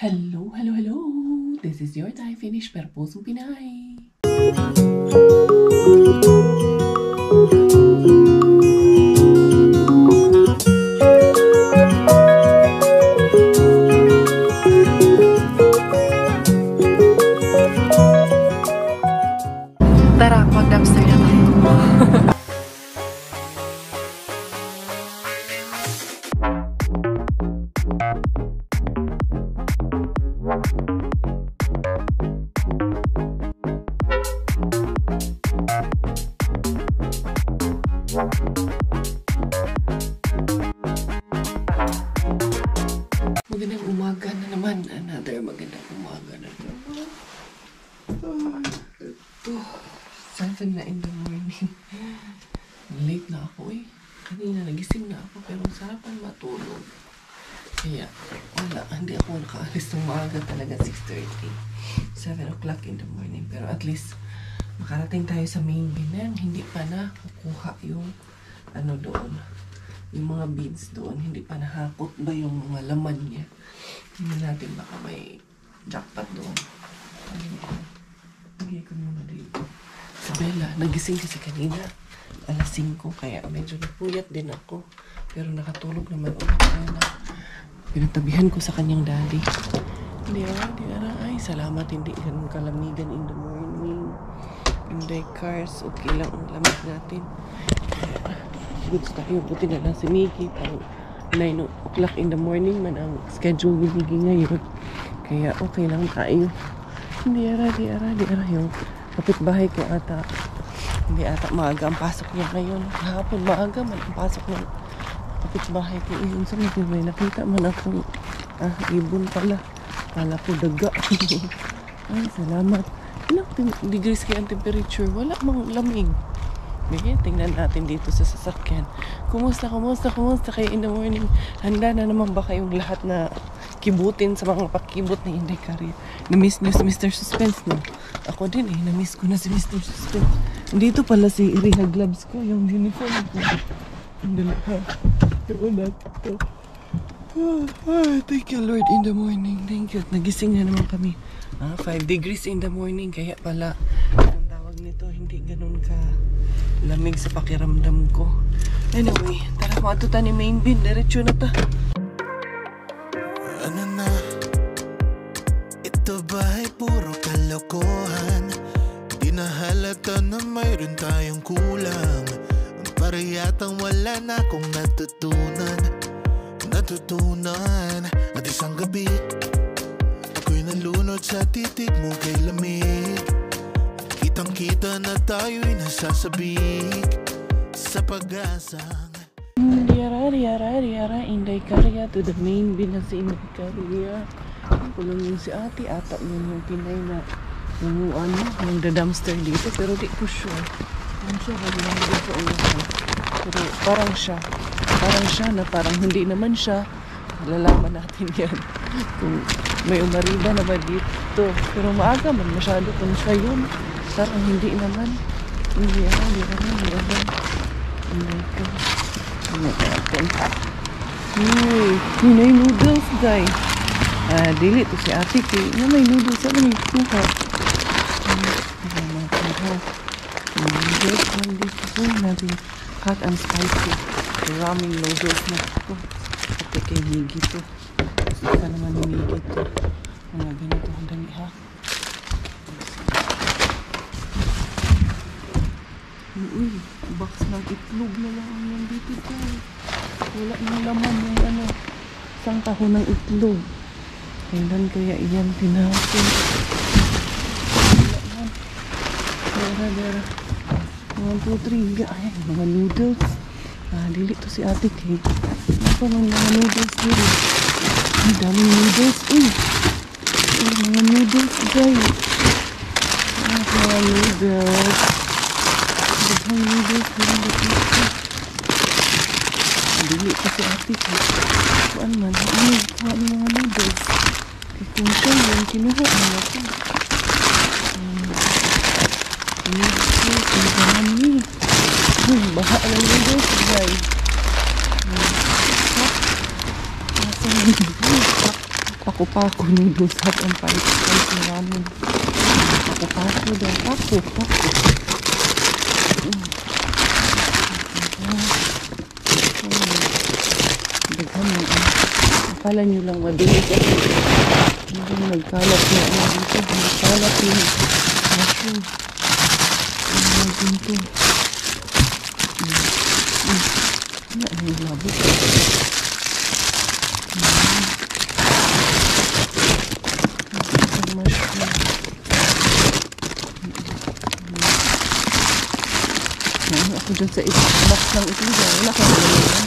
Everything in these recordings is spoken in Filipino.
Hello, hello, hello! This is your Thai Finish per Pusong Pinay. Tara, mag-dumpster na tayo. Magandang umaga na naman. Another magandang umaga na naman. Ito. 7 na in the morning. Late na ako eh. Kanina nagising na ako pero sarapan matulog. Kaya wala. Hindi ako nakaalis ng maaga talaga. 6:30. 7 o'clock in the morning. Pero at least makarating tayo sa main bin. Hindi pa na kukuha yung ano doon. Yung mga beads doon, hindi pa nahakot ba yung mga laman niya. Hindi natin baka may jackpot doon. Lagay ko muna dito. Si Bella, nagising kasi kanina. Alas 5, kaya medyo napuyat din ako. Pero nakatulog naman ulit. Pinatabihan ko sa kanyang daddy. Hindi ara. Ay, salamat hindi ganun kalamigan in the morning. Hindi cars, okay lang ang lamig natin. Kaya, goods tayo. Buti na lang si Mickey. Pang 9 o'clock in the morning man ang schedule ni Mickey ngayon. Kaya okay lang tayo. Di ara. Yung kapitbahay ko ata. Hindi ata maaga ang pasok niya ngayon. Kahapon maaga man ang pasok ng kapitbahay ko. Iyon sa mga may nakita man akong ibon pala. Kala ko daga. Ay, salamat. Ilang degrees kaya ang temperature? Wala mang lamig. Okay, tingnan natin dito sa sasakyan. Kumusta kayo in the morning? Handa na naman ba kayong lahat na kibutin sa mga pakibot na Inday Career? Na-miss niyo si Mr. Suspense, no? Ako din eh, na-miss ko na si Mr. Suspense. Dito pala si Iriha gloves ko, yung uniform ko. Hindi na ha. Yung ito. Thank you Lord in the morning. Thank you. Nagising na naman kami. 5 degrees in the morning. Kaya pala, ang tawag nito, hindi ganun ka lamig sa pakiramdam ko. Anyway, tara matuta ni main bin. Diretso na ta. Ano na? Ito ba'y puro kalokohan? Di na halata na mayroon tayong kulang. Para yatang wala na akong natutunan at isang gabi ako'y nalunod sa titig mo kay lamig. Kitang kita na tayo'y nasasabik sa pag-asang Diara Inday Career to the main bin na si Inday Career. Ako lang yung si ate ata yun yung Pinay na yung dumpster dito pero di ko sure. Parang siya lang dito pero parang siya na parang hindi naman siya. Lalaman natin yan kung may umariba na ba dito. Pero maaga man masyado kung siya yun. Parang hindi naman. Hindi naman. May noodles guys. Dili to si ate ko. Na may noodles sa mga kuha. Noodles dito po natin. Hot and spicy. Ramen noodles na ito. Ate kay Miggy to. Isa naman ni Miggy to. Mga ganito ang dami ha. Uy, box ng itlog na lang ang nandito dyan. Wala nang laman yung isang kahon ng itlog. Kailan kaya iyan tinapin? Wala yan. Dera. 1, 2, 3. Ay, mga noodles. Dili to si ate Kay. Ano pa mga noodles dito? Ang daming noodles. Mga noodles guys. Mga noodles. Daghang noodles. Dili to si ate Kay. Kuan man. Kuha ng mga noodles. Kaya kung siya yun, kinuha mo ito. Noodles. Ang dami. Baha ng noodles guys. Paku-paku noodles hot and spicy ramen. Paku-paku daw. Paku-paku. Daghan mo. Akala nyo lang mabilis ako. Hindi nagkalat na ano dito. Nagkalat yung mushroom. Ito. Ano yung labo? Ano ako dyan sa box ng itlog. Wala ka na yan.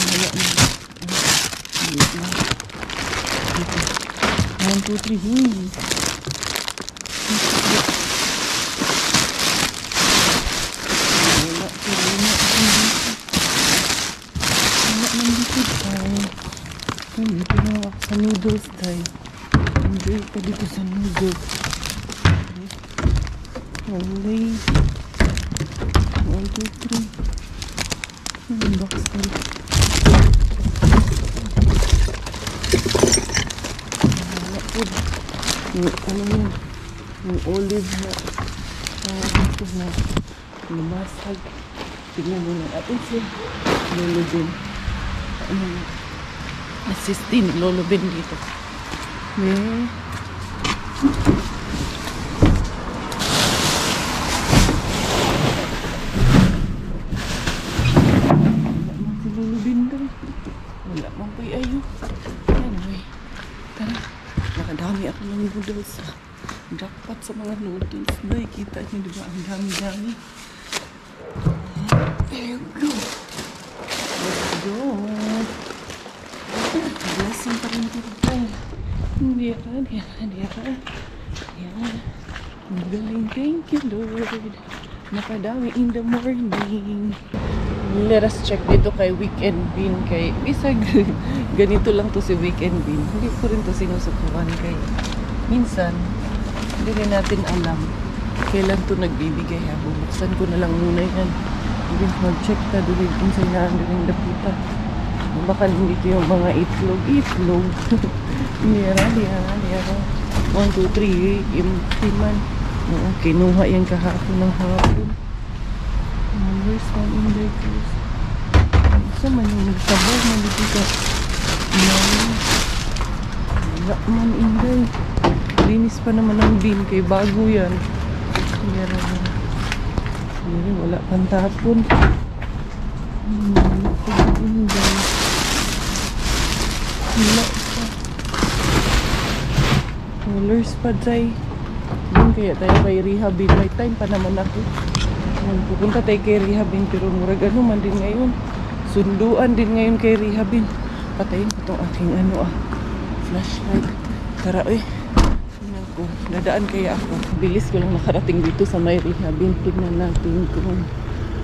Wala na. Wait lang. 1, 2, 3. Hindi na ako sa noodles tayo. Hindi ka dito sa noodles. Okay. 1, 2, 3. Ang box tayo. Ano yun? Yung olive na dito na lumasag. Tignan mo na atin siya. Lolo din. Ano yun? Assistin, Lolo Ben dito. Wala man si Lolo Ben daw. Wala man po'y ayo. Anyway, tara. Nakadami ako ng noodles. Jackpot sa mga noodles. Day, kita niyo diba? Ang dami-dami. There you go. Let's go. Blessing pa rin dito tayo. Dira. Yan. Magaling. Thank you, Lord. Nakadami in the morning. Let us check dito kay Weekend Bean. Kay isag ganito lang to si Weekend Bean. Hindi ko rin to sinusukuhan kay minsan hindi rin natin alam kailan to nagbibigay ha. Bubuksan ko na lang muna yan. Hindi mag-check ta doon kung saan na ang dapita. Baka hindi ito yung mga itlog. Dira. 1, 2, 3. Empty man. Oo, kinuha yan kahapon ng hapon. Where's one in there, guys? Isa man yung nagsabaw na dito ka. Wala man in there. Linis pa naman ang bin kay bago yan. Dira. Wala pang tapon. Wala pa. Rollers pa dyan. Yun kaya tayo kay rehabin. May time pa naman ako. Pupunta tayo kay rehabin. Pero murag ano man din ngayon. Sunduan din ngayon kay rehabin. Patayin ko itong aking flashlight. Tara dadaan kaya ako. Bilis ko lang nakarating dito sa may rehabin. Tignan natin kung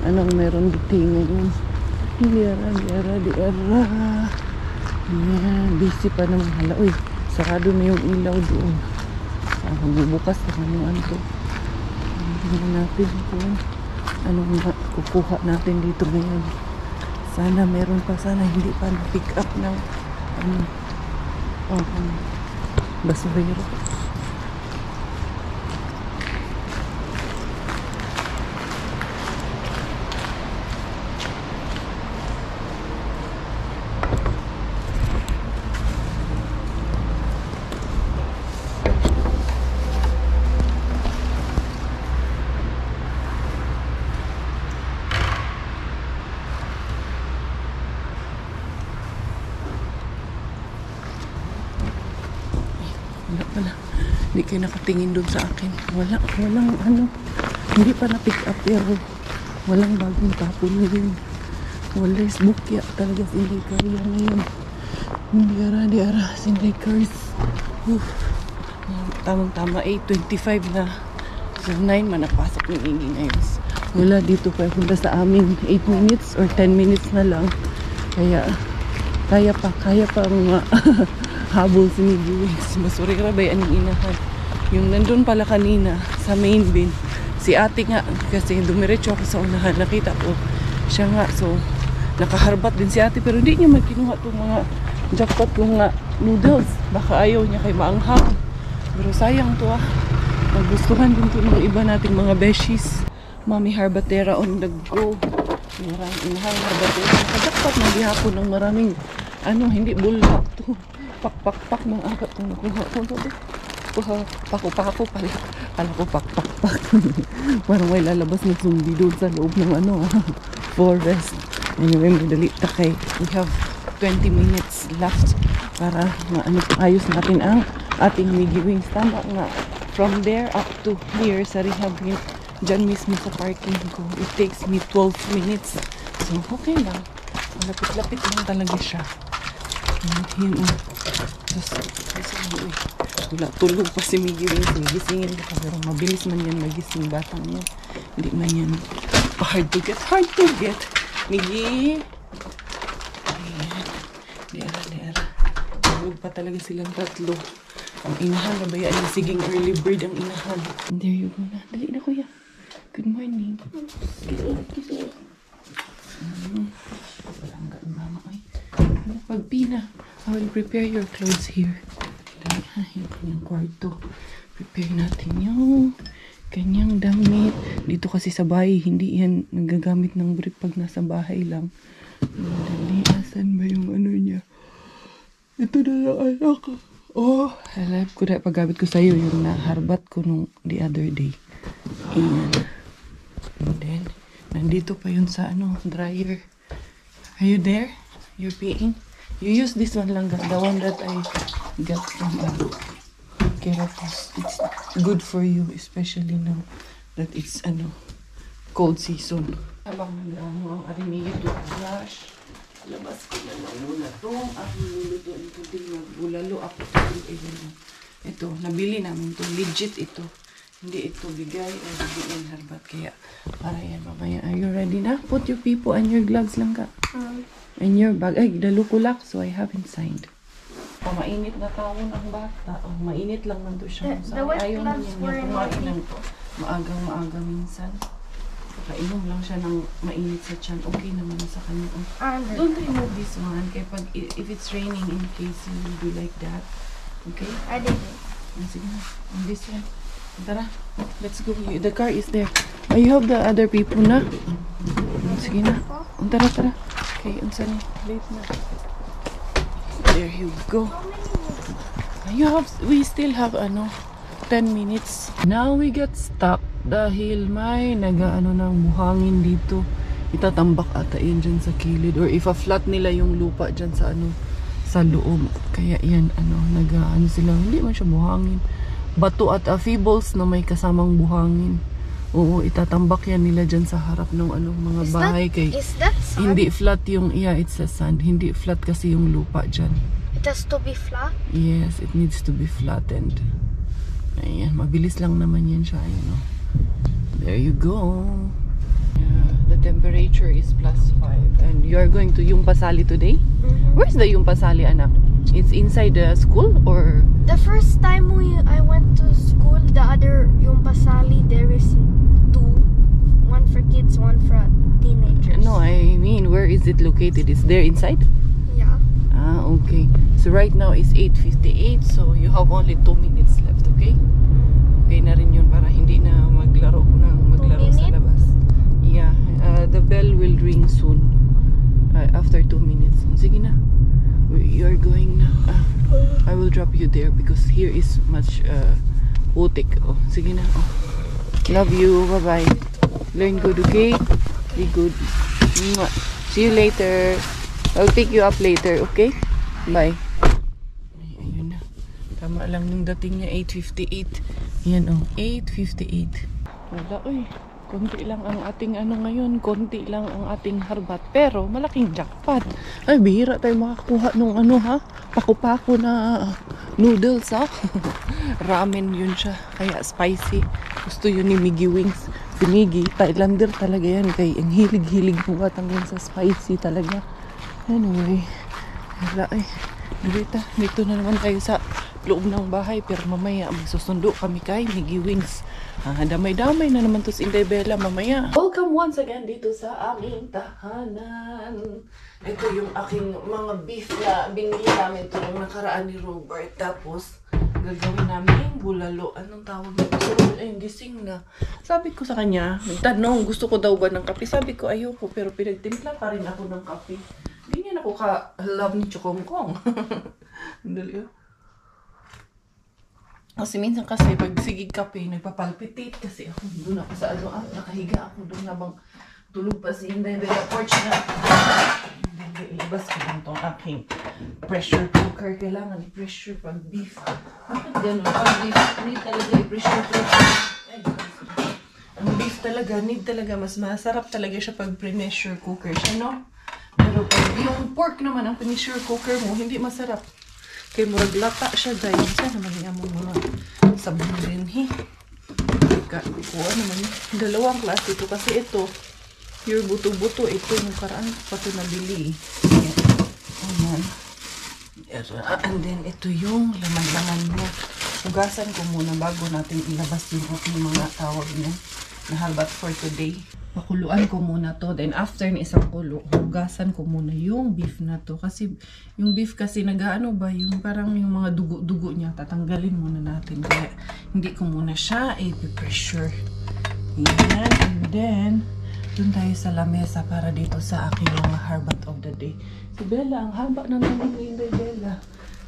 anong meron dito ngayon. Dira. Yan, busy pa naman. Hala, sarado na yung ilaw doon. Bubukas na kanyang anto. Tingnan natin kung anong kukuha natin dito ngayon. Sana meron pa. Sana hindi pa na-pick up ng basurero. Wala pala. Hindi kayo nakatingin doon sa akin. Walang hindi pa na-pick up pero walang bagong tapon ngayon. Wala bukya talaga sindikar yan ngayon. Hindi ara sindikars. Tamang-tama 8:25 na. So 9 man napasok ng ingin ngayon. Wala dito pa punta sa amin 8 minutes or 10 minutes na lang. Kaya pa mga habol si Miguel. Masurira ba yan ang inahan? Yung nandun pala kanina sa main bin. Si ate nga, kasi dumiretso ako sa unahan. Nakita ko siya nga. So, nakaharbat din si ate. Pero hindi niya magkinuha itong mga jackpot ko nga noodles. Baka ayaw niya kay maanghang. Pero sayang to Magustuhan din to ng iba nating mga beshies. Mami Harbatera on the go. Maraming inahang Harbatera. Nakajakpat ng gihapon ng maraming hindi bulak to. Pak ng agat kung nakuha ko to. Pako pala. Kala ko pak. Parang may lalabas na zombie doon sa loob ng forest. Anyway, madali takay. We have 20 minutes left para ayos natin ang ating Miggy Wings. Tama nga. From there up to here sa rehab dyan mismo sa parking ko. It takes me 12 minutes. So, okay lang. Malapit-lapit lang talaga siya. Yun. Tulog pa si Miggy Wings. Nagisingin ko. Pero mabilis man yan magising batang yan. Hindi man yan hard to get. Miggy! Ayan. Diara. Tulog pa talaga silang tatlo. Ang inahan na bayaan yung siging early bird ang inahan. There you go na. Dali na kuya. Good morning. Palanggaan mama ay. Pagpina. I will prepare your clothes here. Dali ha. Yung kanyang kwarto. Prepare natin yung kanyang damit. Dito kasi sa bahay, hindi yan nagagamit ng brief pag nasa bahay lang. Dali. Asan ba yung niya? Ito na lang anak. Oh, alam ko na paggamit ko sa'yo yung naharbat ko nung the other day. Ayan. And then, nandito pa yun sa dryer. Are you there? You're peeing? You use this one lang, the one that I got from Keratos. It's good for you, especially now that it's cold season. Habang ang arimigay to brush. Labas ko na lang muna itong aking lulutuin ko din magbulalo ako. Ito, nabili namin ito. Legit ito. Hindi ito bigay o bigyan harbat. Kaya, para yan mamaya. Are you ready na? Put your pipo and your gloves lang ka. And your bag. Ay, dalo ko lak, so I haven't signed. Mainit na tawon ang bata. Mainit lang nandun siya. Ayaw na niya kumain ng maagang minsan. Kainom lang siya ng mainit sa tiyan. Okay naman sa kanya. Don't remove this one. Kaya if it's raining, in case you will do like that. Okay? I did it. Sige na. On this one. Tara. Let's go. The car is there. You have the other people na. Sige na. Tara. Okay, unsa ni? Late na. There you go. We still have 10 minutes. Now we get stuck. Dahil may ng buhangin dito. Itatambak ata yun dyan sa kilid. Or ifa-flat nila yung lupa dyan sa sa loob. Kaya yan, sila. Hindi man siya buhangin. Bato at feebles na may kasamang buhangin. Oo, itatambak yan nila dyan sa harap ng mga bahay. Is that sand? Hindi flat yung, it's a sand. Hindi flat kasi yung lupa dyan. It has to be flat? Yes, it needs to be flattened. Ayan, mabilis lang naman yan siya, There you go. Yeah, the temperature is +5. And you are going to Yung Pasali today? Where's the Yung Pasali, anak? It's inside the school or? The first time I went to school, the other Yung Pasali, there is 2. One for kids, one for teenagers. No, I mean, where is it located? Is there inside? Yeah. Okay. So right now it's 8:58, so you have only 2 minutes left, okay? Okay na rin yun para hindi na maglaro sa labas. Yeah, the bell will ring soon. After 2 minutes. Sige na. You're going na. I will drop you there because here is much putik. Oh, sige na. Oh. Love you. Bye-bye. Learn good, okay? Be good. See you later. I'll pick you up later, okay? Bye. Ayun na. Tama lang yung dating niya, 8:58. Yan 8:58. Wala, konti lang ang ating ngayon. Konti lang ang ating harbat. Pero, malaking jackpot. Ay, bihira tayo makakuha nung paku-paku na noodles, Ramen yun siya. Kaya spicy. Gusto yun ni Miggy Wings. Si Miggy, Thailander talaga yan. Kaya ang hilig-hilig mo yun sa spicy talaga. Anyway, wala dito na naman tayo sa loob ng bahay. Pero mamaya magsusundo kami kay Miggy Wings. Damay-damay na naman to si Inday Bella mamaya. Welcome once again dito sa aming tahanan. Ito yung aking mga beef na binili namin ito nung nakaraan ni Robert. Tapos gagawin namin bulalo. Anong tawag nito? Ay, gising na. Sabi ko sa kanya, nagtanong, gusto ko daw ba ng kape? Sabi ko, ayoko. Pero pinagtimpla pa rin ako ng kape. Ganyan ako ka-love ni Chokongkong. Dali. Kasi minsan kasi pag sigig kape, nagpapalpitate kasi ako. Doon ako sa nakahiga ako doon habang tulog pa si Inday Bella porch na. Ilabas ko lang itong aking pressure cooker. Kailangan i-pressure pag beef. Bakit gano'n? Pag beef, need talaga i-pressure cooker. Ang beef talaga, need talaga. Mas masarap talaga siya pag pressure cooker siya, no? Pero pag yung pork naman, ang pressure cooker mo, hindi masarap. Kaya murag lata siya, guys. Sana naman niya mo mga sabon rin, kuha naman yun. Dalawang klase ito kasi ito, pure buto-buto. Ito yung karaan pa ito nabili. Ayan. And then, ito yung laman-laman mo. Hugasan ko muna bago natin ilabas yung mga tawag niya na halbat for today. Pakuluan ko muna to. Then, after ng isang kulo, hugasan ko muna yung beef na to. Kasi, yung beef kasi nag-ano ba, yung parang yung mga dugo-dugo niya, tatanggalin muna natin. Kaya, hindi ko muna siya i-pressure. Ayan. And then, dun tayo sa lamesa para dito sa aking mga harbat of the day. Si Bella, ang haba na naman ni Bella.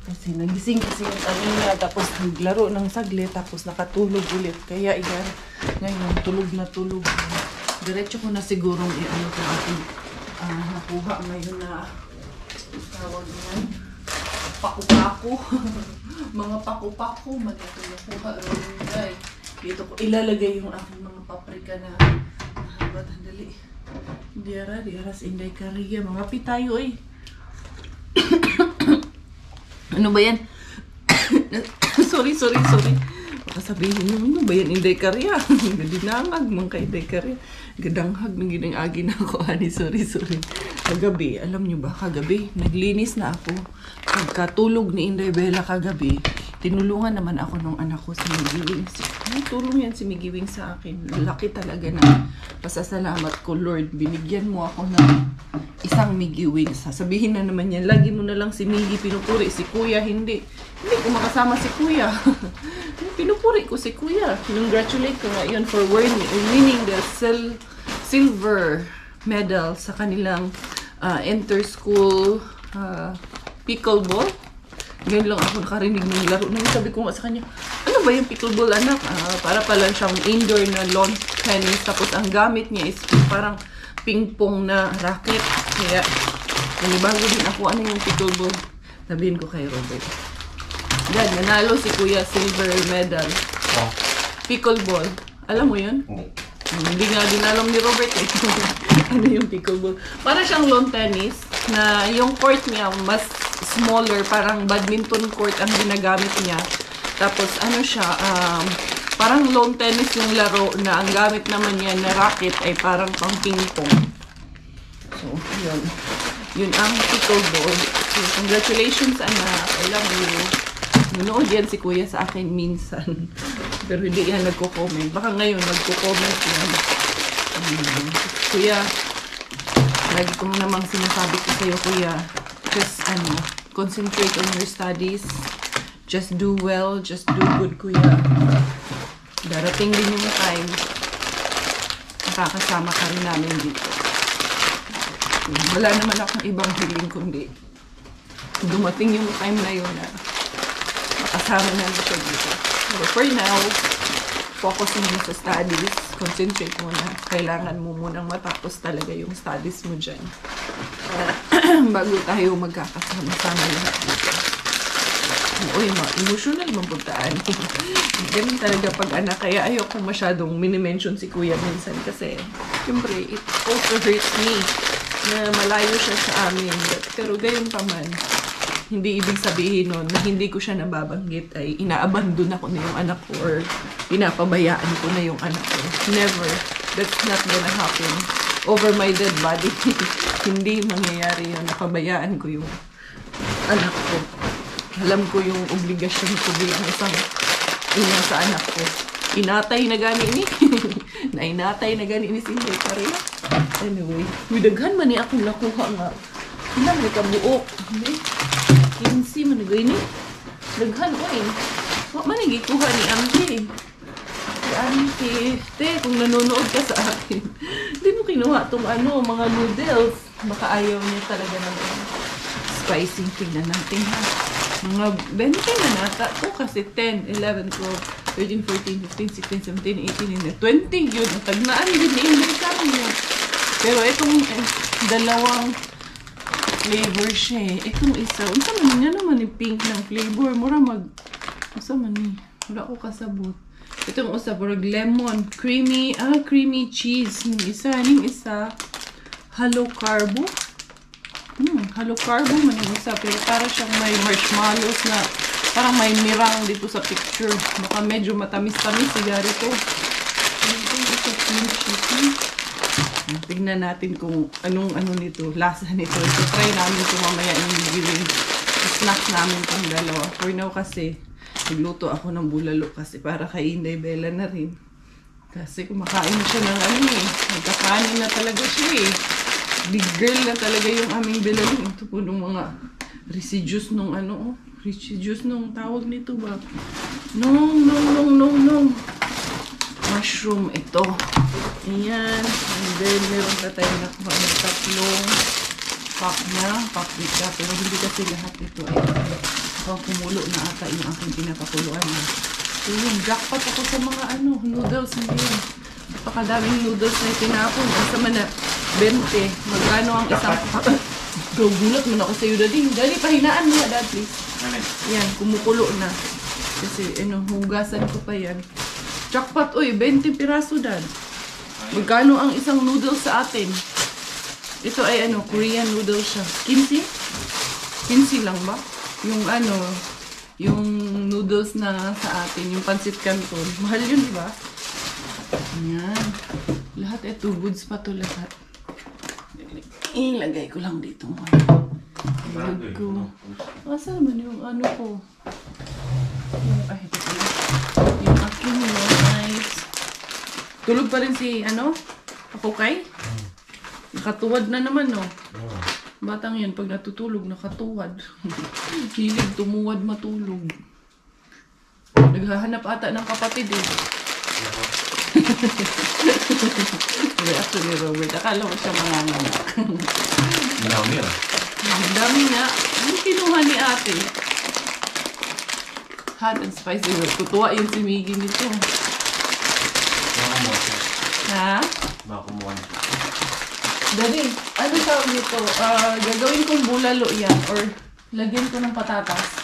Kasi nagising kasi yung kanina, tapos naglaro ng saglit, tapos nakatulog ulit. Kaya yan, ngayon, tulog na tulog. Diretso ko na sigurong i-ano ko aking nakuha ngayon na tawag yan. Paku-paku. Mga paku-paku. Manito nakuha. Dito ko ilalagay yung aking mga paprika na habat. Dali. Diaras Inday Kariya. Mga pitayo eh. Ano ba yan? sorry. Baka sabihin nyo, ano ba yan, Inday Kariya? Gadinangag, mga Inday Kariya. Gadanghag ng ginang-agi na ako, ani. Sorry. Kagabi, alam nyo ba, kagabi, naglinis na ako. Pagkatulog ni Inday Bella kagabi, tinulungan naman ako ng anak ko si Miggy Wings. Ay, tulong yan si Miggy Wings sa akin. Laki talaga na pasasalamat ko, Lord. Binigyan mo ako ng isang Miggy Wings. Sasabihin na naman yan, lagi mo na lang si Miggy pinupuri, si Kuya hindi. Hindi ko makasama si Kuya. Pinupuri ko si Kuya. Congratulate ko nga yun for winning the silver medal sa kanilang inter-school pickleball. Ngayon lang ako nakarinig ng laro. Sabi ko nga sa kanya, ano ba yung pickleball, anak? Para pala siyang indoor na lawn tennis. Tapos ang gamit niya is parang ping-pong na racket. Kaya, nanibago din ako, ano yung pickleball? Sabihin ko kay Robert. Yan, nanalo si Kuya silver medal. Pickleball. Alam mo yun? Hindi nga din alam ni Robert eh. Ano yung pickleball? Para siyang lawn tennis na yung court niya mas smaller, parang badminton court ang ginagamit niya. Tapos ano siya, parang lawn tennis yung laro na ang gamit naman niya na racket ay parang pang ping-pong. So, yun. Yun ang pickleball. So, congratulations anak. I love you. Nunood yan si Kuya sa akin minsan. Pero hindi yan nagko-comment. Baka ngayon nagko-comment yan. Kuya, lagi ko namang sinasabi ko sa'yo, Kuya. Just, concentrate on your studies. Just do well. Just do good, Kuya. Darating din yung time. Nakakasama ka rin namin dito. Wala naman akong ibang hiling kundi dumating yung time na yun na makasama namin siya dito. Pero for now, focus mo sa studies. Concentrate mo na. Kailangan mo munang matapos talaga yung studies mo dyan. Bago tayo magkakasama-sama lahat dito. Uy, emotional mabutaan. Ganun talaga pag anak. Kaya ayoko masyadong minimension si Kuya minsan. Kasi, siyempre, it also hurts me na malayo siya sa amin. Pero gayon pa man, hindi ibig sabihin nun na hindi ko siya nababanggit ay inaabandon ako na yung anak ko or pinapabayaan ko na yung anak ko. Never. That's not gonna happen. Over my dead body. Hindi mangyayari yun. Napabayaan ko yung anak ko. Alam ko yung obligasyon ko bilang isang ina sa anak ko. Inatay na gani ni. Nainatay na gani ni Sinday Pareha. Anyway, daghan man ni akong nakuha nga. Ilang may kabuok. Hindi. 15 man nagay ni. Daghan ko eh. Wak man nagikuha ni Auntie. Si Auntie, te, kung nanonood ka sa akin, hindi mo kinuha itong mga noodles. Baka ayaw niya talaga ng spicy. Tingnan natin ha. Mga 20 na nata to kasi 10, 11, 12, 13, 14, 15, 16, 17, 18, 20 yun. Tagnaan din ni Inday niya. Pero itong dalawang flavor siya eh. Itong isa, unsa man niya naman yung pink ng flavor. Mura unsa man ni? Wala ko kasabot. Itong usa, parang lemon, creamy cheese. Yung isa, halo carbo. Halo carbo man yung isa, pero para siyang may marshmallows na parang may mirang dito sa picture. Baka medyo matamis-tamis sigari to. Tignan natin kung anong nito, lasa nito. So, try namin ito mamaya yung giving snack namin pang dalawa. For now kasi, nagluto ako ng bulalo kasi para kay Inday Bella na rin. Kasi kumakain siya ng nagkakanin na talaga siya eh. Big girl na talaga yung aming Bella. Ito po nung mga residues nung residues nung tawag nito ba? Nung mushroom ito. Ayan. And then, meron pa tayo nakuha ng tatlong pack dito. Pero hindi kasi lahat ito ay kumulo na ata yung aking pinapakuluan. So yun, jackpot ako sa mga noodles ngayon. Napakadaming noodles na itinapon. Basta man na 20. Magkano ang isang pack? Gulat mo na ako sa'yo, Daddy. Daddy, pahinaan mo na, Dad, please. Yan, kumukulo na. Kasi, hugasan ko pa yan. Jackpot, 20 piraso, Dad. Magkano ang isang noodles sa atin? Ito ay Korean noodles siya. 15? 15 lang ba? Yung noodles na sa atin, yung pancit canton. Mahal yun, di ba? Ayan. Lahat ito, goods pa to lahat. Ilagay ko lang dito mo. Ilagay ko. Asa naman yung ko? Ito pala. Yung aking rice. Tulog pa rin si, Pakukay? Nakatuwad na naman, no? Batang yan, pag natutulog, nakatuwad. Hilig, tumuwad, matulog. Naghahanap ata ng kapatid eh. Reaction ni Robert. Akala mo siya manganganak. Ang dami ah. Ang dami nga. Ang kinuha ni ate. Hot and spicy. Tutuwa yun si Miggy nito. Ha? Baka kumuha. Daddy, ano tawag nito? Gagawin kong bulalo yan or lagyan ko ng patatas.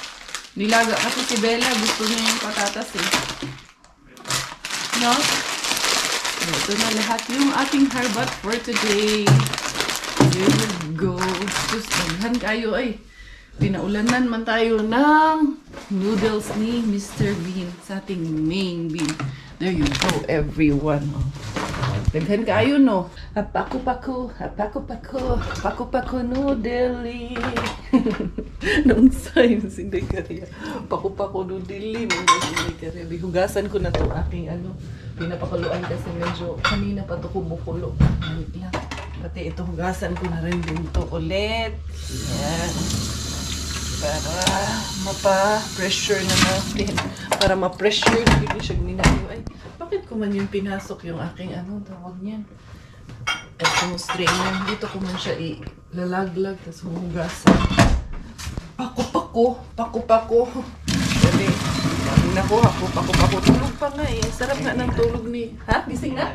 Nilaga kasi si Bella gusto niya yung patatas eh. No? Ito na lahat yung ating harbat for today. Here we go. Just naghan kayo ay. Pinaulanan man tayo ng noodles ni Mr. Bean sa ating main bean. There you go, everyone. Daghan kayo, no? Paku-paku noodle. Nung science, hindi kaya. Paku-paku noodle. Hindi kaya. Bihugasan ko na to aking pinapakuluan kasi medyo kanina pa to kumukulo. Wait lang. Pati ito hugasan ko na rin din to ulit. Yan. Para mapa-pressure na natin. Para ma-pressure na hindi siya minayo. Ay, bakit ko man yung pinasok yung aking tawag niyan? Itong strainer. Dito ko man siya ilalaglag tapos hugasan. Paku-pako. Dali. Nakuha ko, paku-pako. Tulog pa nga eh. Sarap nga ng tulog ni... Ha? Gising na?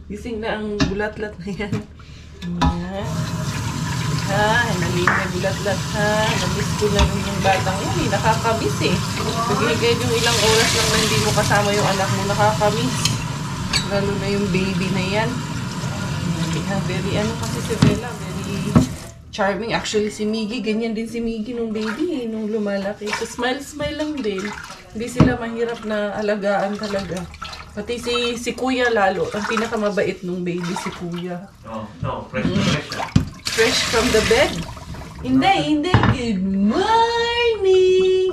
Gising na ang bulat-lat na yan. Yan. Ha? Naling na bulat-lat ha. Namiss ko na yung batang yun. Nakakamiss eh. Pagigay yung ilang oras lang na hindi mo kasama yung anak mo. Nakakamiss. Lalo na yung baby na yan. Very kasi si Bella. Very charming. Actually si Miggy. Ganyan din si Miggy nung baby nung lumalaki. So smile lang din. Hindi sila mahirap na alagaan talaga. Pati si Kuya lalo. Ang pinakamabait nung baby si Kuya. No, fresh Fresh from the bed? Hindi. Good morning!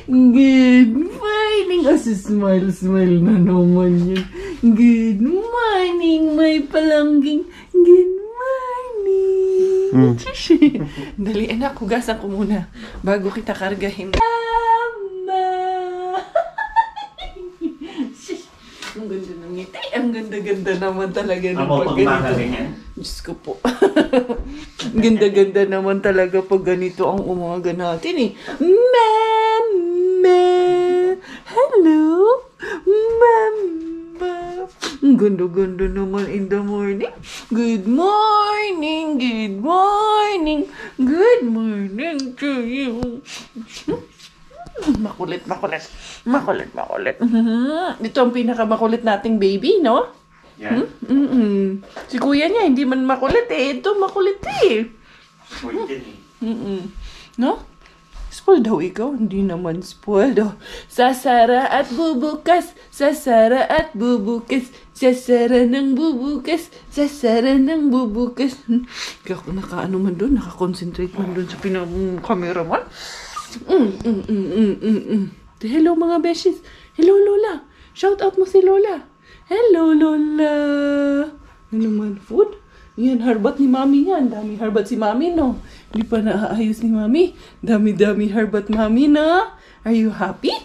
Good morning. Smile na naman yan. Good morning, my palangging. Good morning. Dali, anak, hugasan ko muna bago kita kargahin. Mama! Ang ganda ng ngiti. Ang ganda-ganda naman talaga ng pag ganito. Diyos ko po. Ganda-ganda naman talaga pag ganito ang umaga natin eh. Mama! Hello? Mama! Ang ganda-ganda naman in the morning. Good morning! Good morning! Good morning to you! Makulit. Ito ang pinakamakulit nating baby, no? Yeah. Si kuya niya, hindi man makulit eh. Ito makulit eh. No? Spoiled daw ikaw? Hindi naman spoiled daw. Sasara at bubukas. Sasara at bubukas. Sasara ng bubukas. Sasara ng bubukas. Ako nakaano man doon. Nakakonsentrate man doon sa pinang-cameraman. Hello mga beshes. Hello Lola. Shout out mo si Lola. Hello Lola. Ano naman food? Yan, harbat ni Mami yan. Dami harbat si Mami, no? Hindi pa naaayos ni Mami. Dami harbat Mami, no? Are you happy?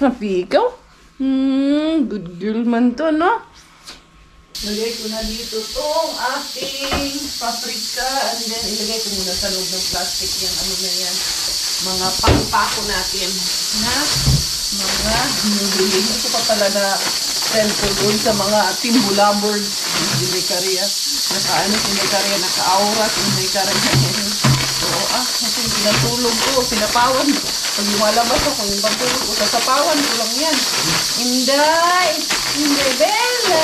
Happy ikaw? Good girl man to, no? Lagay ko na dito tong ating paprika. And then, ilagay ko muna sa loob ng plastic yan. Ano na yan? Mga pangpako natin. Na? Mga hinubili. Ito pa pala na send ko doon sa mga timbulabord. Hindi kariya. Nakaano si May Kariya. Naka-aura si May Kariya. So, kasi pinatulog ko. Sinapawan. Pag lumalabas ako, yung pagtulog ko, sasapawan ko lang yan. Inday! Inday Bella!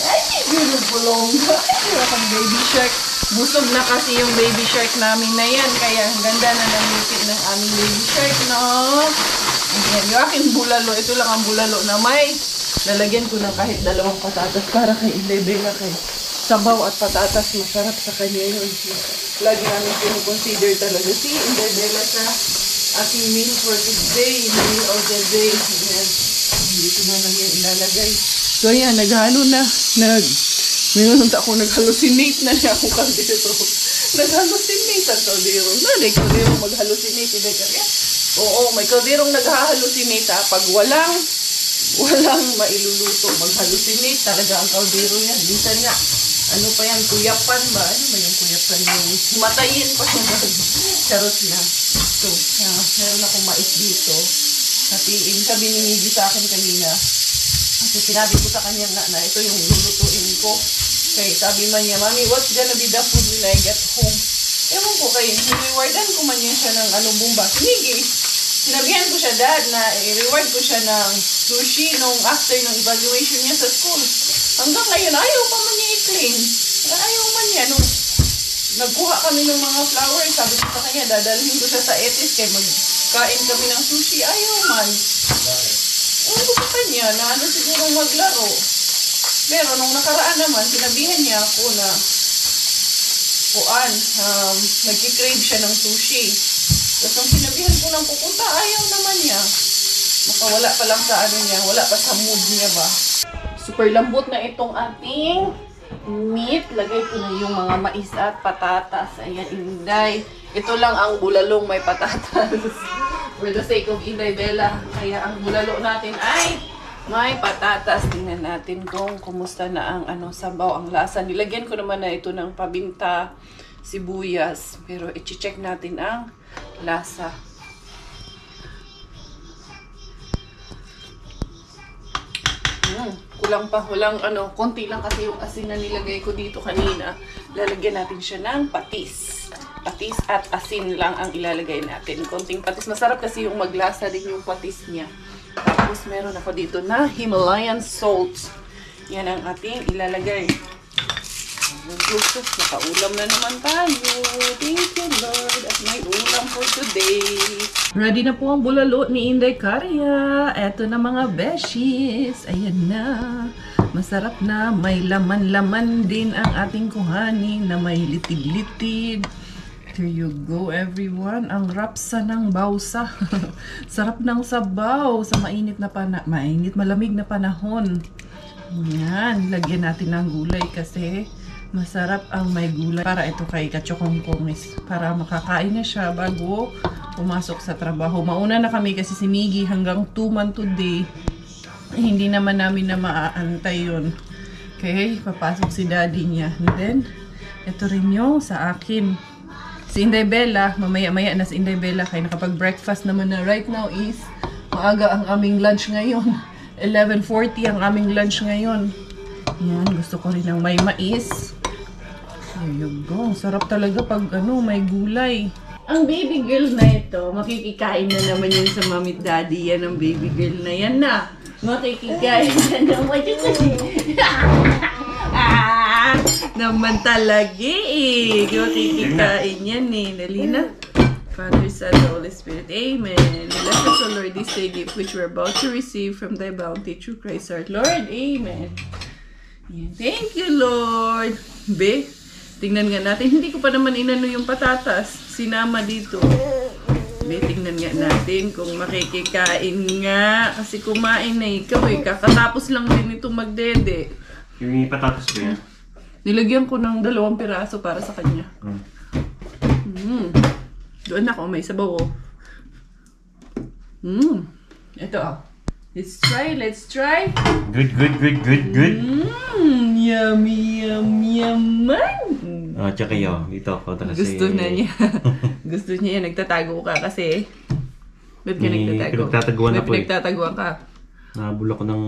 Ay, beautiful long. Ay, akong baby shark. Busog na kasi yung baby shark namin na yan. Kaya ang ganda na ng ngiti ng aming baby shark, no? Ayan, yung aking bulalo. Ito lang ang bulalo na may lalagyan ko ng kahit 2 patatas para kay Inday Bella kay sabaw at patatas. Masarap sa kanya yun. Lagi namin pinu-consider talaga si Inday Bella sa aking meal for today. Meal of the day. Ayan. Dito na lang yung ilalagay. So ayan, naghalo na. Mayroon ako nag-hallucinate na niya akong kaldero. Nag-hallucinate ang kaldero. May kalderong mag-hallucinate. Hindi kaya? Oo, may kalderong nag-hallucinate ha. Pag walang mailuluto, mag-hallucinate talaga ang kaldero yan. Minsan nga, ano pa yan, kuyapan ba? Ano ba yung kuyapan yung matayin pa yung charot na. So, meron akong mais dito. Hatiin, sabi ni Miggy sa akin kanina. Kasi sinabi ko sa kanya nga na ito yung lulutuin ko. Kaya sabi man niya, Mami, what's gonna be the food when I get home? Ewan ko kayo, i-rewardan ko man niya siya ng bumba. Sige, sinabihan ko siya, Dad, na i-reward ko siya ng sushi nung after ng evaluation niya sa school. Hanggang ngayon, ayaw pa man niya i-clean. Ayaw man niya. Nung nagkuha kami ng mga flowers, sabi ko sa kanya, dadalhin ko siya sa Etis kaya magkain kami ng sushi. Ayaw man. Ewan ko sa kanya na ano siguro maglaro. Pero nung nakaraan naman, sinabihan niya ako na nagkikrave siya ng sushi. Tapos nung sinabihan ko nang pupunta, ayaw naman niya. Makawala pa lang sa ano niya, wala pa sa mood niya ba. Super lambot na itong ating meat. Lagay ko na yung mga mais at patatas. Ayan, Inday. Ito lang ang bulalong may patatas. For the sake of Inday Bella. Kaya ang bulalo natin ay may patatas. Tingnan natin kung kumusta na ang sabaw, ang lasa. Nilagyan ko naman na ito ng pabinta, sibuyas. Pero i-check natin ang lasa. Kulang pa, konti lang kasi yung asin na nilagay ko dito kanina. Lalagyan natin siya ng patis. Patis at asin lang ang ilalagay natin. Konting patis. Masarap kasi yung maglasa din yung patis niya. Tapos meron ako dito na Himalayan salt. Yan ang ating ilalagay. Nakaulam na naman tayo. Thank you, Lord. At may ulam for today. Ready na po ang bulalo ni Inday Kariya. Eto na mga beshies. Ayan na. Masarap na. May laman-laman din ang ating kuhanin na may litid-litid. Here you go, everyone. Ang rapsa ng bawsa. Sarap ng sabaw sa malamig na panahon. Yan, lagyan natin ng gulay kasi masarap ang may gulay. Para ito kay Kachokongkongis. Para makakain na siya bago pumasok sa trabaho. Mauna na kami kasi si Miggy hanggang 2 man today. Hindi naman namin na maaantay yun. Okay, papasok si daddy niya. And then, ito rin yung sa akin. Si Inday Bella, mamaya-maya na si Inday Bella kaya nakapag-breakfast naman na. Right now is, maaga ang aming lunch ngayon. 11:40 ang aming lunch ngayon. Yan, gusto ko rin ng may mais. There you go. Sarap talaga pag may gulay. Ang baby girl na ito, makikikain na naman yun sa mami at daddy. Yan ang baby girl na yan na. Makikikain na naman yun. Naman talaga eh. Makikikain yan eh. Dali na. Father, Son, Holy Spirit. Amen. Bless us, O Lord, this day gift which we're about to receive from thy bounty through Christ our Lord. Amen. Yan. Thank you, Lord. Be, tingnan nga natin. Hindi ko pa naman inano yung patatas. Sinama dito. Be, tingnan nga natin kung makikikain nga. Kasi kumain na ikaw eh. Kakatapos lang din ito magdede. Yung patatas ko yan. Nilagyan ko ng 2 piraso para sa kanya. Doon ako, may sabaw oh. Ito oh. Let's try. Good. Yummy, yaman. Tsaka yun. Dito ako kasi... Gusto na niya. Gusto niya yan. Nagtatago ka kasi. Ba't ka nagtatago? Pinagtataguan ako eh. Pinagtataguan ka. Nabula ko ng...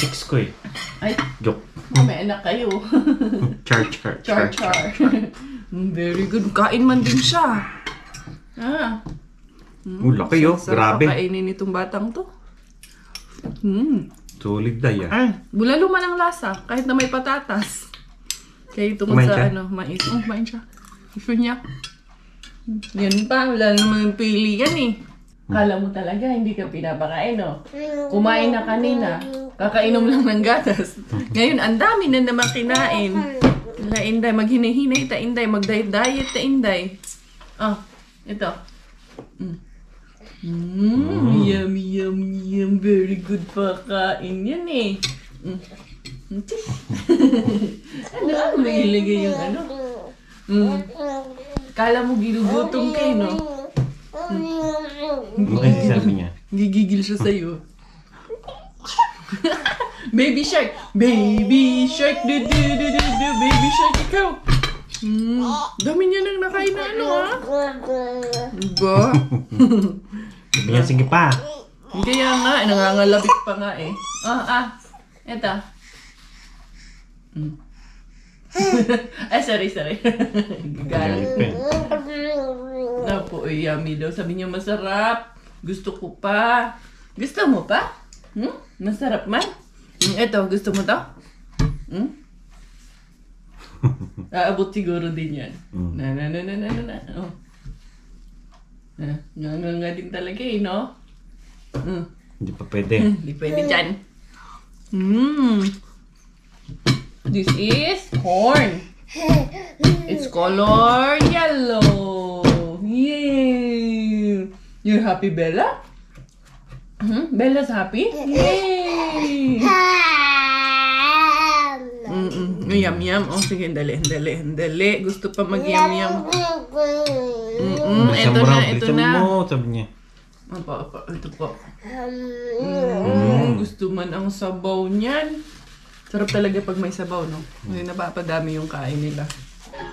chicks ko eh. Ay, Joke. may anak kayo. Char. Very good. Kain man din siya. Laki yun. Grabe. Kainin itong batang to. Solid day Bulalo man ang lasa. Kahit na may patatas. Kaya ito Kumain sa siya? mais. Kumain siya. Gusto niya. Yan pa. Wala naman pili yan eh. Kala mo talaga, hindi ka pinapakain, no? Kumain na kanina. Kakainom lang ng gatas. Ngayon, ang dami na naman kinain. Wala, Inday. Maghinay-hinay ta, Inday. Mag-diet-diet ta, Inday. Ito. Yum. Very good pakain yan eh. Ano may ilagay yung ano? Kala mo ginugutom kayo, no? Ano sabi niya? Gigigil siya sa'yo. Baby shark! Baby shark! Baby shark, ikaw! Dami niya nang nakain na ano, ha? Ba? Sabi niya, sige pa. Kaya nga, nangangalabit pa nga eh. Eto. Sorry. Galit. Napo, yummy daw. Sabi niya masarap. Gusto ko pa. Gusto mo pa? Masarap man? Eto, gusto mo to? Aabot siguro din yan. Na. Oh. Nga din talaga eh, no? Hindi pa pwede. Hindi pwede dyan. This is corn. It's color yellow. Yay! You're happy, Bella? Bella's happy? Yay! Yum. Oh, sige, dali. Gusto pa mag-yum. Ito na. Sabi niya. Ito po. Gusto man ang sabaw niyan. Sarap talaga pag may sabaw, no? Ngayon napapadami yung kain nila.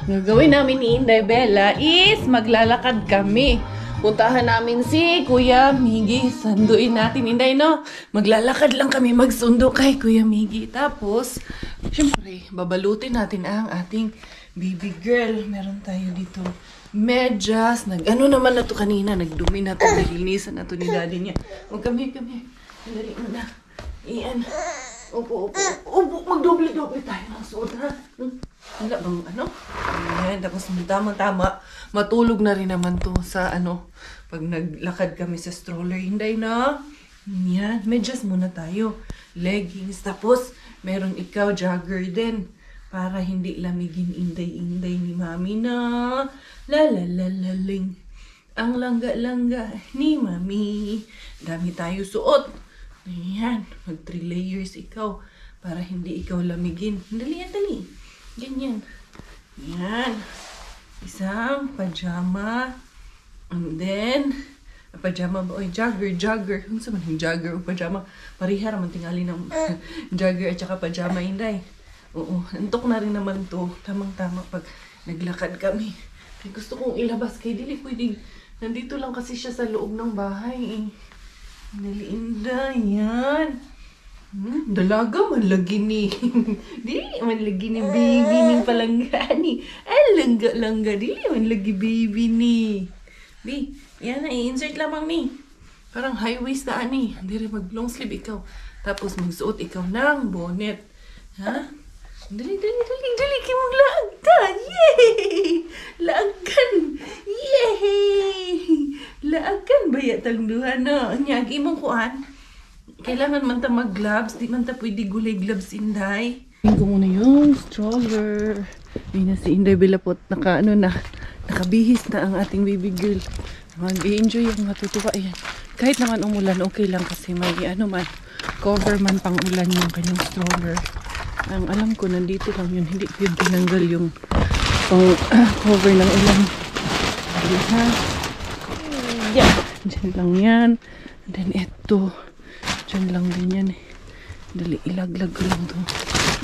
Gagawin namin ni Inday Bella is maglalakad kami. Puntahan namin si Kuya Miggy. Sanduin natin, Inday, no? Maglalakad lang kami magsundo kay Kuya Miggy. Tapos, syempre, babalutin natin ang ating baby girl. Meron tayo dito medyas. Ano naman na to kanina? Nagdumi na to. Nilinisan na to ni daddy niya. Come here. Dali mo na. Iyan. Upo. Magdoble-doble tayo ng suot, ha? Wala bang ano? Ayan, tapos tama-tama. Matulog na rin naman to sa pag naglakad kami sa stroller. Hindi na. Yan, medyas muna tayo. Leggings. Tapos, meron ikaw, jogger din. para hindi lamigin inday-inday ni Mami na la-la-la-la-ling. Ang langga-langga ni Mami. Dami tayo suot. Ayan, mag 3 layers ikaw para hindi ikaw lamigin. Dali, dali. Ganyan. Ayan. Isang pajama. And then, pajama ba? Oy, jogger. Ano sa man yung jogger o pajama? Parihara man tingali ng jogger at saka pajama, inday. Oo, antok na rin naman to. Tamang-tama pag naglakad kami. Kaya gusto kong ilabas kay dili pwedeng. Nandito lang kasi siya sa loob ng bahay eh. Dali, inday. Yan. Dalaga man lagi ni. Dili man lagi ni baby ni palanggani. Ay, langga-langga. Dili man lagi baby ni. Bi, yan na, i-insert lamang ni. Parang high waist na ani. Hindi rin mag long sleeve ikaw. Tapos magsuot ikaw ng bonnet. Ha? Dali. Kaya maglaag ka. Yay! Laagan. Yay! Laagan ba yatang duha na? Nyagi mong kuhan. Kailangan man ta mag-gloves. Di man ta pwede gulay gloves, inday. Tingin ko muna yung stroller. May na si Inday Bilapot. Nakabihis na ang ating baby girl. Mag-i-enjoy yung matutuwa. Ayan. Kahit naman umulan, okay lang kasi may cover man pang ulan yung kanyang stroller. Ang alam ko, nandito lang yun. Hindi ko yun tinanggal yung cover ng ulan. Ha? Yeah. Diyan lang yan. And then ito. Diyan lang din yan. Dali, ilaglag ko lang to.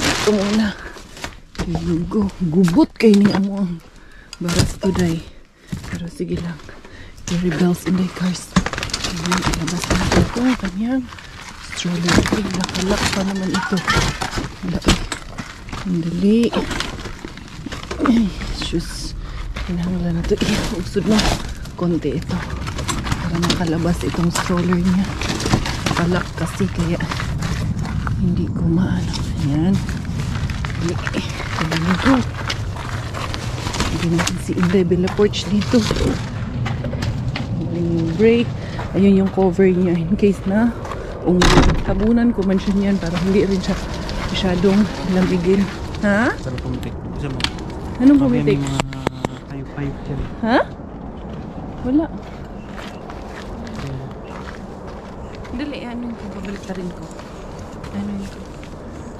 Ito muna. Gubot kay ni amo ang baras today. Pero sige lang. Carry bells in the cars. Ayan, ilabas natin ito. Kanyang stroller. Ay, nakalak pa naman ito. Dali. Ay, shoes. Hinahanglan na ito. Usod na konti ito. Para makalabas itong stroller niya. Nakalak kasi kaya hindi ko maano. Ayan. Dali. Dito. Hindi natin si Inday Bella Porch dito. Yung brake. Ayun yung cover niya in case na tabunan ko man siya niyan para hindi rin siya masyadong lamigin. Ha? Sarap pumitik. Isa mo. Anong pumitik? May mga kayo-kayo dyan. Ha? Wala. Dali, ano yung babalik na rin ko? Ano yun?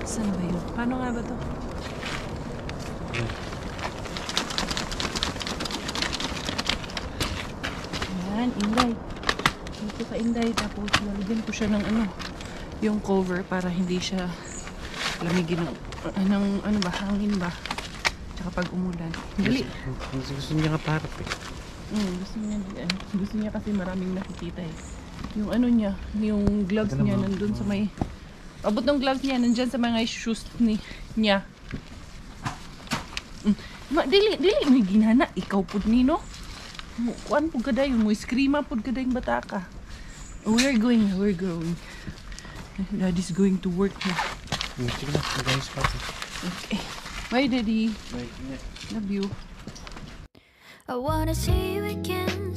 Saan ba yun? Paano nga ba to? Ayan, Inday. Dito ka, Inday. Tapos lalagyan ko siya ng yung cover para hindi siya lamigin ng ano ba, hangin ba? Tsaka pag umulan. Dali. Gusto niya kaparap eh. Gusto niya kasi maraming nakikita eh. Yung niya, yung gloves niya nandun sa may abot ng gloves niya nandyan sa mga shoes niya. Dili may ginana ikaw pud nino. Kuan pud gaday mo screama pud gaday bata ka. We're going. Daddy's going to work na. Sige na, guys, pati. Okay. Bye, Daddy. Bye. Love you. I wanna see you again,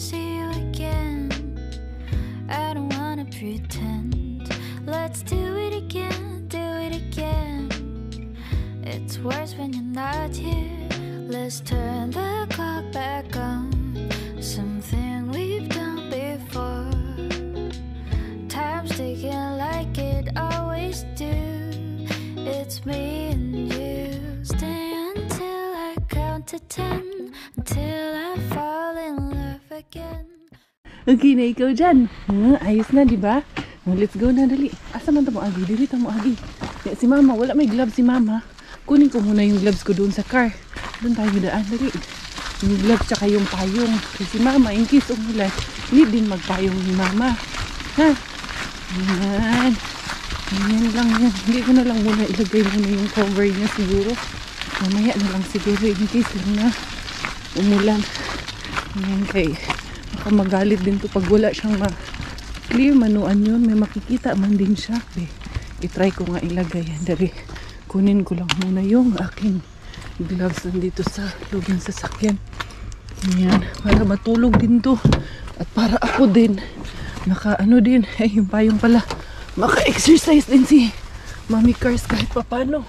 I don't wanna pretend. Let's do it again, It's worse when you're not here. Let's turn the clock back on. Something we've done before. Time's ticking like it always do. It's me and you. Stay until I count to 10. Until I fall in love again. Okay na ikaw dyan. Ayos na, di ba? Let's go na, dali. Asa man mo agi? Dili mo agi. Si Mama, wala may gloves si Mama. Kunin ko muna yung gloves ko doon sa car. Doon tayo daan, dali. Yung gloves tsaka yung payong. Kasi si Mama, in case umulan, hindi din magpayong ni Mama. Ha? Ayan. Ayan lang yan. Hindi ko na lang muna ilagay muna yung cover niya siguro. Mamaya na lang siguro in case lang na umulan. Ayan kay baka magalit din to pag wala siyang clear manuan yun. May makikita man din siya. I-try ko nga ilagay yan. Dari, kunin ko lang muna yung aking gloves nandito sa loob ng sasakyan. Ayan, para matulog din to. At para ako din din, yung payong pala maka-exercise din si Mami Cars kahit papano.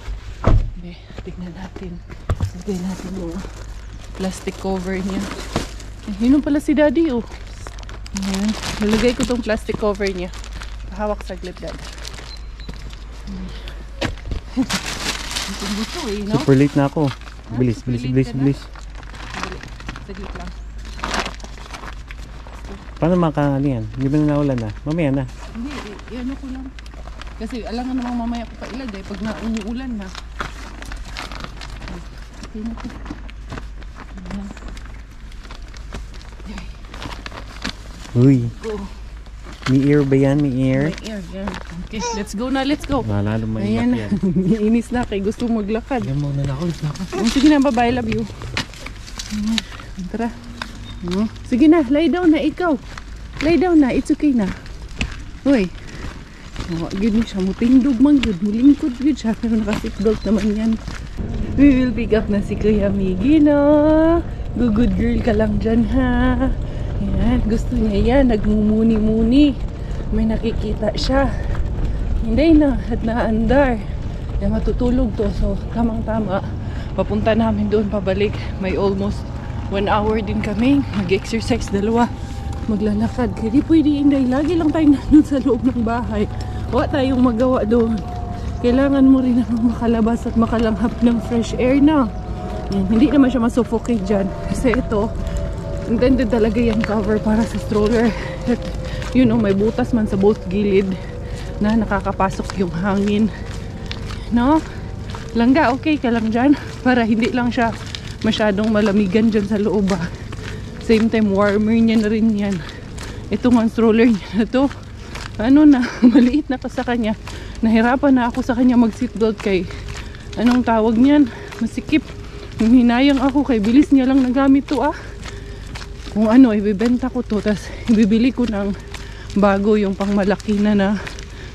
Okay. Tignan natin. Lagay natin yung plastic cover niya. Yun pala si Daddy, oh. Ayan. Nalagay ko tong plastic cover niya. Pahawak saglit, Dad. Gusto eh, no? Super late na ako. Bilis, Super bilis, late bilis, ka na? bilis. Saglit lang. Paano ano yan? Hindi ba na naulan na? Mamaya na. Hindi, ano ko lang. Kasi alangan namang mamaya ko pa ilagay pag umuulan na. Okay na po. Ayan. Uy, Go. may ear ba yan? May ear? May air, yan. Okay, let's go na, let's go. Malalo maingat Ayan, yan. iinis na kay gusto maglakad. Ayan muna na ako. Sige na, bye-bye, love you. Ayan, tara. Sige na, lie down na ikaw. Lie down na, it's okay na. Uy. Good niya siya, mutindog man good, mulingkod good siya, pero naka-seatbelt naman yan. We will pick up na si Kuya Miggy, no? Good girl ka lang dyan, ha? Ayan, gusto niya yan, nagmumuni-muni. May nakikita siya. Hindi na, at naandar. Kaya matutulog to, so tamang-tama. Papunta namin doon pabalik. May almost 1 hour din kami. Mag-exercise, dalawa. Maglalakad. Kaya di pwede, Inday. Lagi lang tayo nandun sa loob ng bahay. Wala tayong magawa doon. Kailangan mo rin naman makalabas at makalanghap ng fresh air na. Yan, hindi naman siya masuffocate dyan. Kasi ito, intended talaga yung cover para sa stroller. At, you know, may butas man sa both gilid na nakakapasok yung hangin. No? Langga, okay ka lang dyan? Para hindi lang siya masyadong malamigan dyan sa loob. Same time, warmer niya na rin yan. Ito nga stroller niya na to. Ano na, maliit na to sa kanya. Nahirapan na ako sa kanya mag-seatbelt kay anong tawag niyan? Masikip. Hinayang ako kay bilis niya lang nagamit to Kung ano, ibibenta ko to. Tapos ibibili ko ng bago yung pang malaki na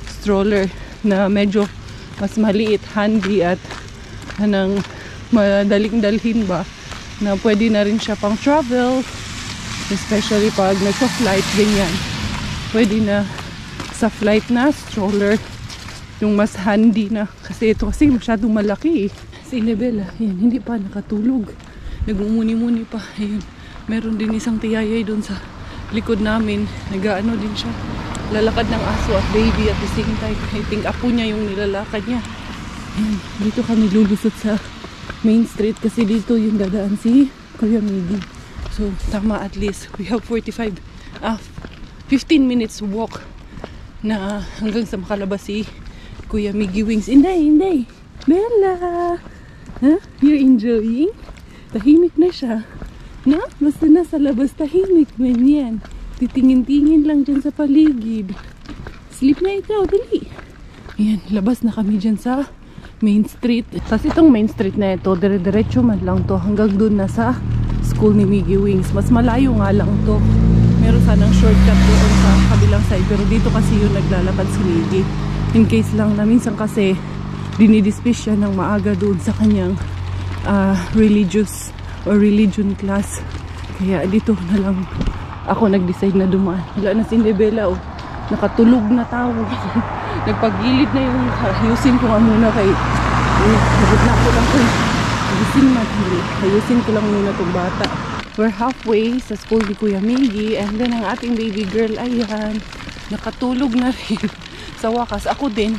stroller na medyo mas maliit, handy at anong madaling dalhin ba na pwede na rin siya pang travel, especially pag nagsa-flight, ganyan. Pwede na sa flight na stroller yung mas handy na, kasi ito kasi masyadong malaki Si Lebel, yan, hindi pa nakatulog, nagmumuni-muni pa. Ayun, meron din isang tiyayay doon sa likod namin, nag-ano din siya, lalakad ng aso at baby at the same time. I think apo niya yung nilalakad niya. Ayan, dito kami lulusot sa main street kasi dito yung dadaan si Kuya Miggy. So tama, at least we have 15 minutes walk na hanggang sa makalabas si Kuya Miggy Wings. Inday, Bella, huh? You're enjoying? Tahimik na siya. Na? Basta nasa labas, tahimik man yan. Titingin-tingin lang dyan sa paligid. Sleep na ikaw, dali. Ayan, labas na kami dyan sa main street. Tapos itong main street na ito, dire-diretso man lang to hanggang dun na sa school ni Miggy Wings. Mas malayo nga lang to. Meron sanang shortcut doon sa kabilang side, pero dito kasi yung naglalakad si Miggy. In case lang na minsan kasi dinidismiss siya ng maaga doon sa kanyang religious or religion class. Kaya dito na lang ako nag-decide na dumaan. Wala na si Nebela, oh. Nakatulog na tao. Nagpagilid na yung ayusin ko nga muna kay nabot na ako lang kung ayusin ko lang muna itong bata. We're halfway sa school ni Kuya Miggy, and then ang ating baby girl, ayan, nakatulog na rin. Sa wakas, ako din,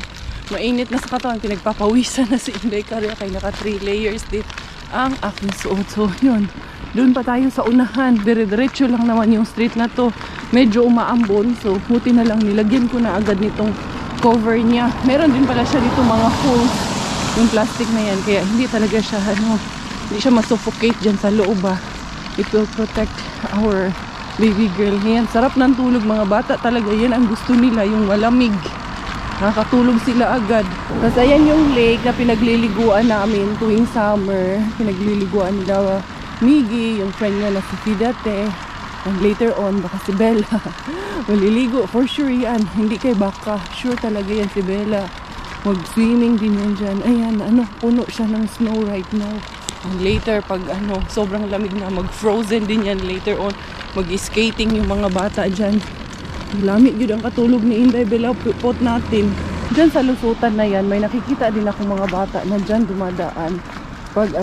mainit na sa katawan, pinagpapawisan na si Inday Karya kay naka 3 layers din ang aking suot. So yun, doon pa tayo sa unahan, dire-diretso lang naman yung street na to, medyo umaambon, so buti na lang nilagyan ko na agad nitong cover niya. Meron din pala siya dito mga holes, yung plastic na yan, kaya hindi talaga siya hindi siya masuffocate dyan sa loob. It will protect our baby girl. Yan, sarap ng tulog mga bata talaga, yan ang gusto nila, yung malamig. Nakakatulog sila agad. Tapos ayan yung lake na pinagliliguan namin tuwing summer. Pinagliliguan nila Miggy, yung friend niya na si Fidate. And later on, baka si Bella maliligo. For sure yan. Hindi kay baka. Sure talaga yan si Bella. Mag-swimming din yan dyan. Ayan, puno siya ng snow right now. And later, pag sobrang lamig na, mag-frozen din yan later on. Mag-skating yung mga bata dyan. Lamig yun ang katulog ni Inday Bella pot natin. Diyan sa lusutan na yan, may nakikita din ako mga bata na dyan dumadaan. pag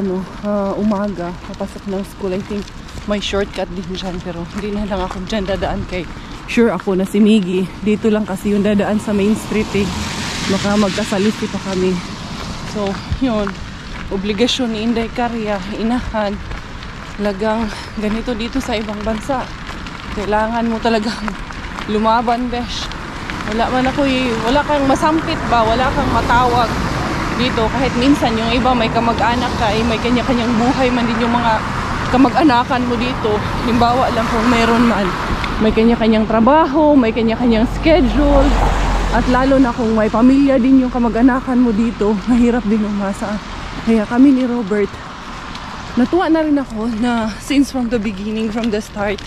umaga, papasok ng school. I think may shortcut din dyan, pero hindi na lang ako dyan dadaan kay sure ako na si Miggy. Dito lang kasi yung dadaan sa main street eh. Baka magkasalisi pa kami. So, yun. Obligasyon ni Inday Karya, inahan. Talagang ganito dito sa ibang bansa. Kailangan mo talagang lumaban, besh. Wala man ako wala kang masampit ba, wala kang matawag dito. Kahit minsan yung iba may kamag-anak ka, may kanya-kanyang buhay man din yung mga kamag-anakan mo dito. Halimbawa lang kung meron man, may kanya-kanyang trabaho, may kanya-kanyang schedule. At lalo na kung may pamilya din yung kamag-anakan mo dito, mahirap din umasa. Kaya kami ni Robert, natuwa na rin ako na since from the beginning, from the start,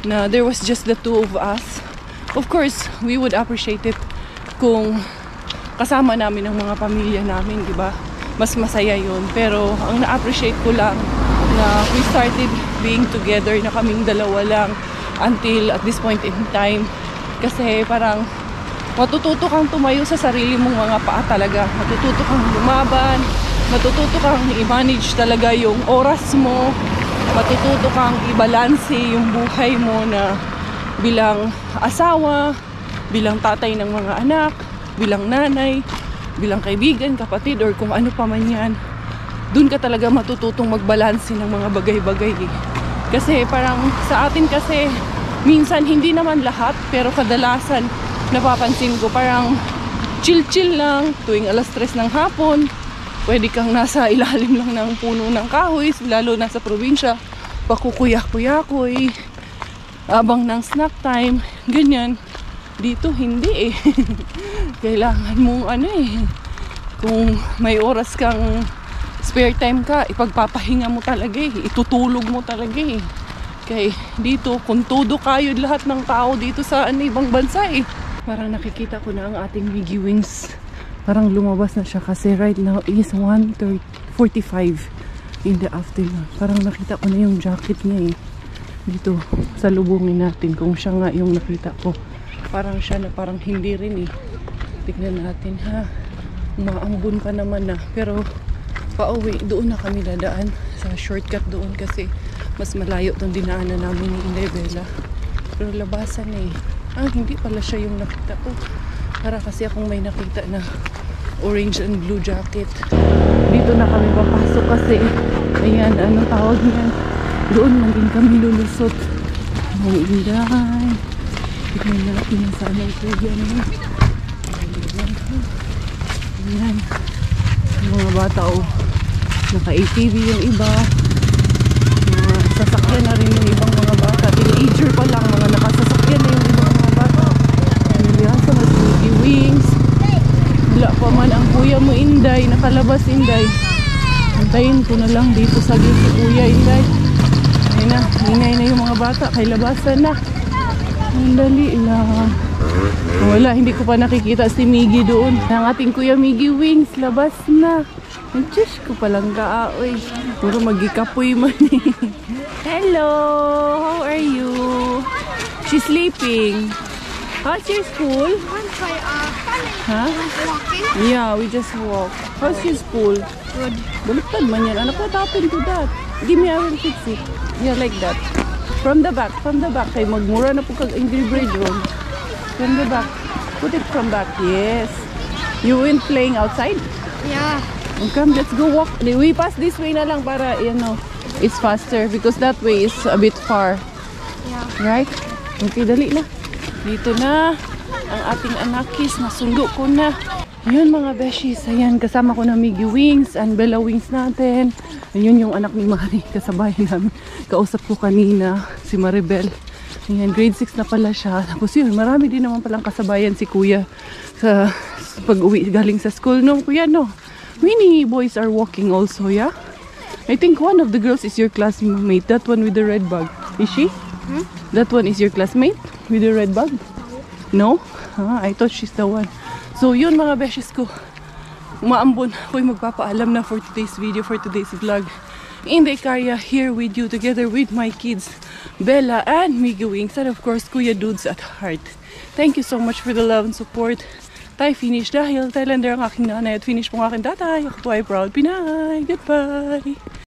na there was just the two of us. Of course, we would appreciate it kung kasama namin ang mga pamilya namin, di ba? Mas masaya yun. Pero ang na-appreciate ko lang na we started being together na kaming dalawa lang until at this point in time. Kasi parang matututo kang tumayo sa sarili mong mga paa talaga. Matututo kang lumaban. Matututo kang i-manage talaga yung oras mo. Matututo kang i-balanse yung buhay mo na bilang asawa, bilang tatay ng mga anak, bilang nanay, bilang kaibigan, kapatid, or kung ano pa man yan. Doon ka talaga matututong magbalanse ng mga bagay-bagay eh. Kasi parang sa atin kasi minsan hindi naman lahat, pero kadalasan napapansin ko parang chill-chill lang tuwing alas 3 ng hapon. Pwede kang nasa ilalim lang ng puno ng kahoy, lalo na sa probinsya, pakukuyak-kuyakoy, abang ng snack time, ganyan. Dito hindi eh. Kailangan mong kung may oras kang spare time ka, ipagpapahinga mo talaga eh, itutulog mo talaga eh. Kaya dito, kung todo kayo lahat ng tao dito sa ibang bansa eh. Parang nakikita ko na ang ating Miggy Wings. Parang lumabas na siya kasi right now is 1:45 in the afternoon. Parang nakita ko na yung jacket niya eh. Dito, sa lubungin natin kung siya nga yung nakita ko. Parang siya na parang hindi rin eh. Tignan natin ha. Umaambon pa naman na. Pero pauwi, doon na kami dadaan. Sa shortcut doon kasi mas malayo itong dinaanan namin ni Inday Bella. Pero labasan eh. Hindi pala siya yung nakita ko. Para kasi akong may nakita na orange and blue jacket. Dito na kami papasok kasi ayan, anong tawag niyan? Doon man din kami lulusot. Ang Inday. Tignan natin yung sana ito yan. Ayan. Yung mga bata naka-ATV yung iba. Mga sasakyan na rin yung ibang mga bata. Teenager pa lang, mga nakasasakyan na yung ibang mga bata. Ayan sa mas Miggy Wings. Wala pa man ang kuya mo Inday. Nakalabas Inday. Antayin ko na lang dito sa gate si kuya Inday. Ayun na, hinay na yung mga bata. Kay labasan na. Ang dali lang. Wala, hindi ko pa nakikita si Miggy doon. Ang ating kuya Miggy Wings, labas na. Ang Diyos ko palang kaaoy. Puro magikapoy man eh. Hello! How are you? She's sleeping. How's your school? Huh? Yeah, we just walk. How's your school? Good. Baliktad man yan. Anak, what happened to that? Give me, I will fix it. Yeah, like that. From the back, from the back. Kay magmura na po kag Angry Bird room. From the back. Put it from back. Yes. You went playing outside? Yeah. Come, let's go walk. We pass this way na lang para, it's faster because that way is a bit far. Yeah. Right? Okay, dali na. Dito na ang ating anakis. Nasundo ko na. Yun mga beshies. Ayan, kasama ko na Miggy Wings and Bella Wings natin. Ayun yung anak ni Mari. Kasabayan namin. Kausap ko kanina, si Maribel. Ayan, grade 6 na pala siya. Tapos yun, marami din naman palang kasabayan si Kuya sa pag-uwi galing sa school. No, Kuya, no? Many boys are walking also, yeah? I think one of the girls is your classmate. That one with the red bag. Is she? Hmm? That one is your classmate with the red bag? No? I thought she's the one. So, yun mga beshes ko. Umaambon. Ako'y magpapaalam na for today's video, for today's vlog. Inday Karya here with you together with my kids, Bella and Miggy Wings, and of course, Kuya Dudes at heart. Thank you so much for the love and support. Tayo finish dahil Thailander ang aking nanay at finish po ang aking tatay. Ako po ay proud Pinay. Goodbye!